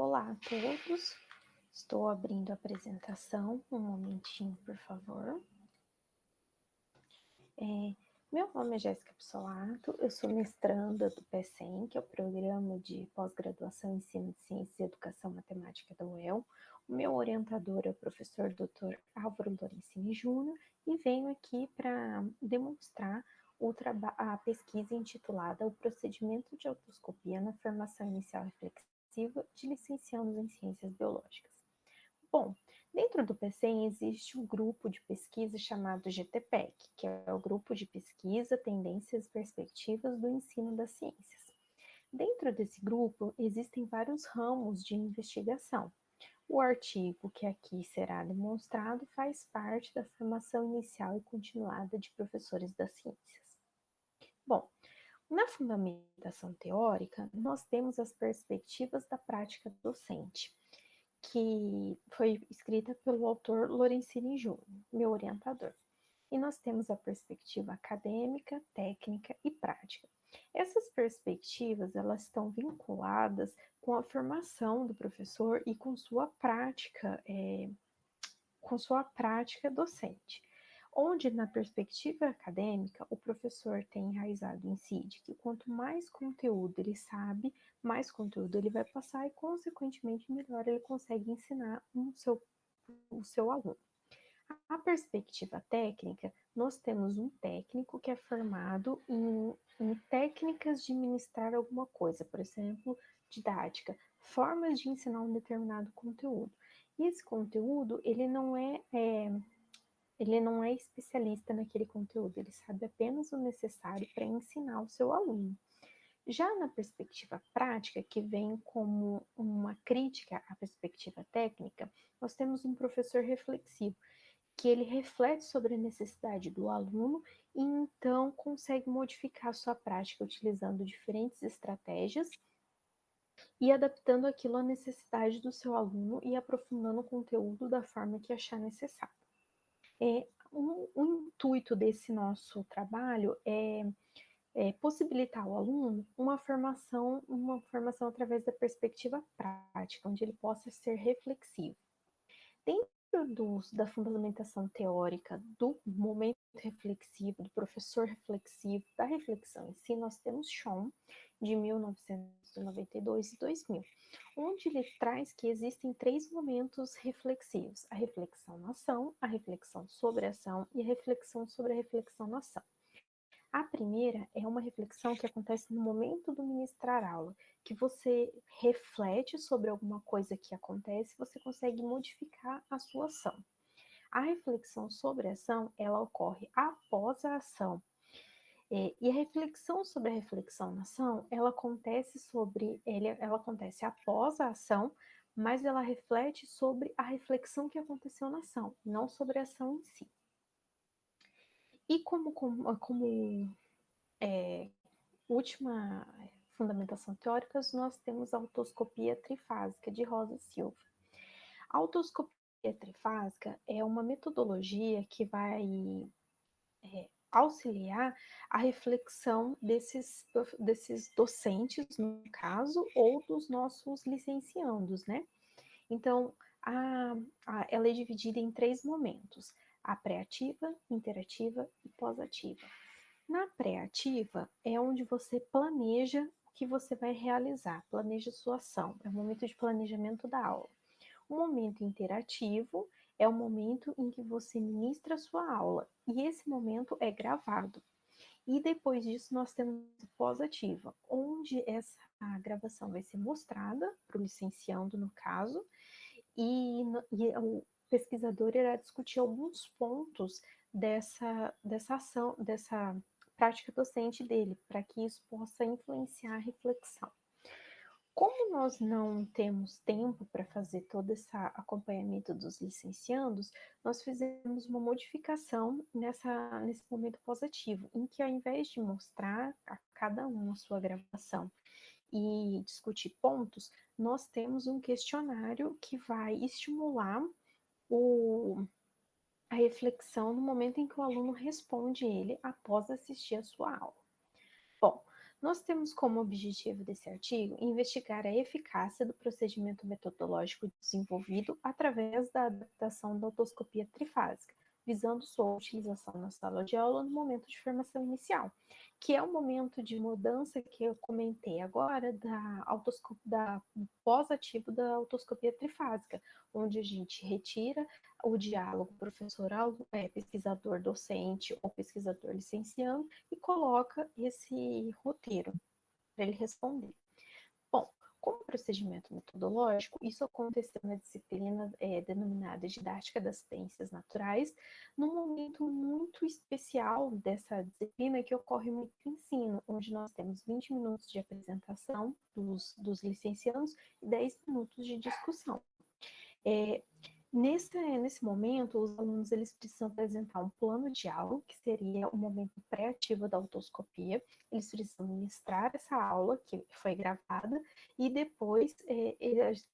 Olá a todos, estou abrindo a apresentação, um momentinho, por favor. Meu nome é Jéssica Pissolato, eu sou mestranda do PECEM, que é o Programa de Pós-Graduação em Ensino de Ciências e Educação Matemática da UEL. O meu orientador é o professor Dr. Álvaro Lorenzini Júnior e venho aqui para demonstrar a pesquisa intitulada O Procedimento de Otoscopia na Formação Inicial Reflexiva de Licenciados em Ciências Biológicas. Bom, dentro do PECEM existe um grupo de pesquisa chamado GTPEC, que é o Grupo de Pesquisa, Tendências e Perspectivas do Ensino das Ciências. Dentro desse grupo existem vários ramos de investigação. O artigo que aqui será demonstrado faz parte da formação inicial e continuada de professores das ciências. Bom, na fundamentação teórica, nós temos as perspectivas da prática docente, que foi escrita pelo autor Lorenzini Júnior, meu orientador. E nós temos a perspectiva acadêmica, técnica e prática. Essas perspectivas, elas estão vinculadas com a formação do professor e com sua prática docente, onde na perspectiva acadêmica o professor tem enraizado em si de que quanto mais conteúdo ele sabe, mais conteúdo ele vai passar e consequentemente melhor ele consegue ensinar o seu aluno. A perspectiva técnica, nós temos um técnico que é formado em técnicas de ministrar alguma coisa, por exemplo, didática, formas de ensinar um determinado conteúdo. E esse conteúdo, ele não é especialista naquele conteúdo, ele sabe apenas o necessário para ensinar o seu aluno. Já na perspectiva prática, que vem como uma crítica à perspectiva técnica, nós temos um professor reflexivo, que ele reflete sobre a necessidade do aluno e então consegue modificar sua prática utilizando diferentes estratégias e adaptando aquilo à necessidade do seu aluno e aprofundando o conteúdo da forma que achar necessário. O intuito desse nosso trabalho é possibilitar ao aluno uma formação através da perspectiva prática, onde ele possa ser reflexivo. Dentro da fundamentação teórica, do momento reflexivo, do professor reflexivo, da reflexão em si, nós temos Schoen, de 1992 e 2000, onde ele traz que existem 3 momentos reflexivos: a reflexão na ação, a reflexão sobre a ação e a reflexão sobre a reflexão na ação. A primeira é uma reflexão que acontece no momento do ministrar aula, que você reflete sobre alguma coisa que acontece, você consegue modificar a sua ação. A reflexão sobre a ação, ela ocorre após a ação. E a reflexão sobre a reflexão na ação, ela acontece após a ação, mas ela reflete sobre a reflexão que aconteceu na ação, não sobre a ação em si. E como última fundamentação teórica, nós temos a otoscopia trifásica de Rosa Silva. A otoscopia trifásica é uma metodologia que vai auxiliar a reflexão desses docentes, no caso, ou dos nossos licenciandos, né? Então, ela é dividida em 3 momentos: a pré-ativa, interativa e pós-ativa. Na pré-ativa é onde você planeja o que você vai realizar, planeja sua ação, é o momento de planejamento da aula. O momento interativo é o momento em que você ministra a sua aula, e esse momento é gravado. E depois disso nós temos a pós-ativa, onde essa gravação vai ser mostrada para o licenciando, no caso, e o pesquisador irá discutir alguns pontos dessa ação, dessa prática docente dele, para que isso possa influenciar a reflexão. Como nós não temos tempo para fazer todo esse acompanhamento dos licenciandos, nós fizemos uma modificação nesse momento pós-ativo, em que ao invés de mostrar a cada um a sua gravação e discutir pontos, nós temos um questionário que vai estimular a reflexão no momento em que o aluno responde ele após assistir a sua aula. Bom, Nós temos como objetivo desse artigo investigar a eficácia do procedimento metodológico desenvolvido através da adaptação da otoscopia trifásica, visando sua utilização na sala de aula no momento de formação inicial, que é o momento de mudança que eu comentei agora da pós-ativo da otoscopia trifásica, onde a gente retira o diálogo pesquisador-docente ou pesquisador-licenciando e coloca esse roteiro para ele responder. Bom, como procedimento metodológico, isso aconteceu na disciplina denominada Didática das Ciências Naturais, num momento muito especial dessa disciplina que ocorre no ensino, onde nós temos 20 minutos de apresentação dos licenciados e 10 minutos de discussão. Nesse momento, os alunos eles precisam apresentar um plano de aula, que seria o momento pré-ativo da otoscopia. Eles precisam ministrar essa aula, que foi gravada, e depois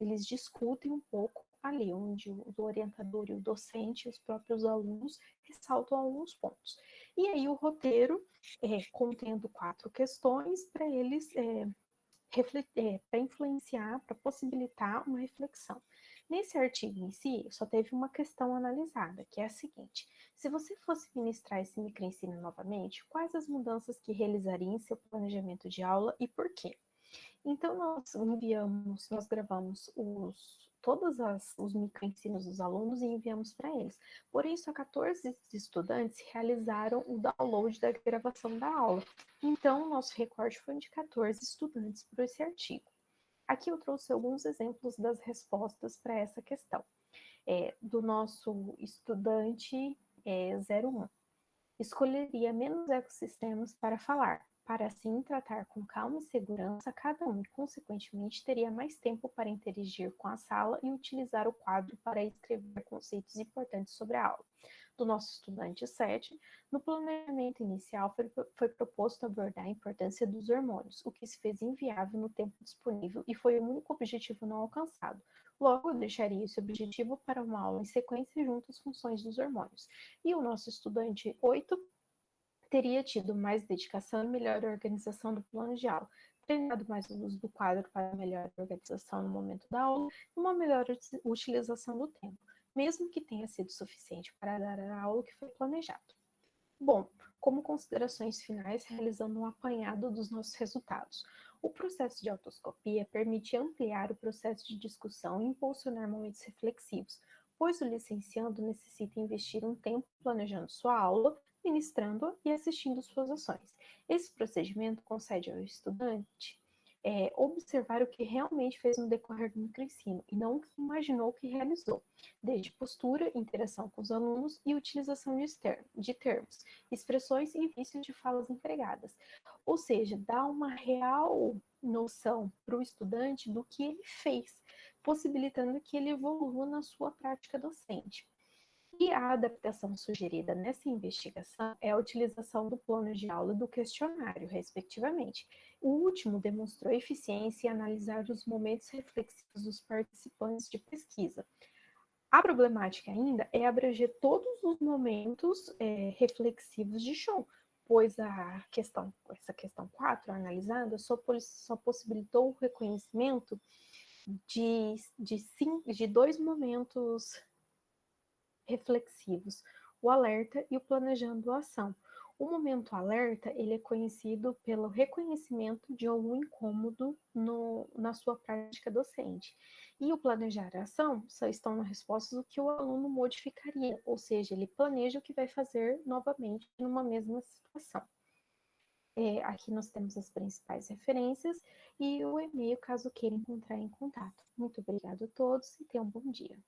eles discutem um pouco ali, onde o orientador e o docente, os próprios alunos, ressaltam alguns pontos. E aí o roteiro, contendo 4 questões, para eles para influenciar, para possibilitar uma reflexão. Nesse artigo em si, só teve uma questão analisada, que é a seguinte: se você fosse ministrar esse microensino novamente, quais as mudanças que realizaria em seu planejamento de aula e por quê? Então, nós gravamos todos os microensinos dos alunos e enviamos para eles. Por isso, 14 estudantes realizaram o download da gravação da aula. Então, o nosso recorte foi de 14 estudantes para esse artigo. Aqui eu trouxe alguns exemplos das respostas para essa questão. Do nosso estudante 01. Escolheria menos ecossistemas para falar, para assim tratar com calma e segurança cada um, e consequentemente teria mais tempo para interagir com a sala e utilizar o quadro para escrever conceitos importantes sobre a aula. Do nosso estudante 7, no planejamento inicial foi proposto abordar a importância dos hormônios, o que se fez inviável no tempo disponível e foi o único objetivo não alcançado. Logo, eu deixaria esse objetivo para uma aula em sequência junto às funções dos hormônios. E o nosso estudante 8 teria tido mais dedicação e melhor organização do plano de aula, treinado mais o uso do quadro para melhor organização no momento da aula e uma melhor utilização do tempo, mesmo que tenha sido suficiente para dar a aula que foi planejado. Bom, como considerações finais, realizando um apanhado dos nossos resultados. O processo de autoscopia permite ampliar o processo de discussão e impulsionar momentos reflexivos, pois o licenciando necessita investir um tempo planejando sua aula, ministrando e assistindo suas ações. Esse procedimento concede ao estudante observar o que realmente fez no decorrer do microensino e não o que imaginou que realizou, desde postura, interação com os alunos e utilização de termos, expressões e vícios de falas empregadas. Ou seja, dá uma real noção para o estudante do que ele fez, possibilitando que ele evolua na sua prática docente. E a adaptação sugerida nessa investigação é a utilização do plano de aula e do questionário, respectivamente. O último demonstrou eficiência em analisar os momentos reflexivos dos participantes de pesquisa. A problemática ainda é abranger todos os momentos reflexivos de show, pois essa questão 4 analisada só possibilitou o reconhecimento de 2 momentos reflexivos, o alerta e o planejando a ação. O momento alerta ele é conhecido pelo reconhecimento de algum incômodo na sua prática docente. E o planejar a ação só estão nas respostas o que o aluno modificaria, ou seja, ele planeja o que vai fazer novamente numa mesma situação. Aqui nós temos as principais referências e o e-mail caso queira entrar em contato. Muito obrigada a todos e tenham um bom dia.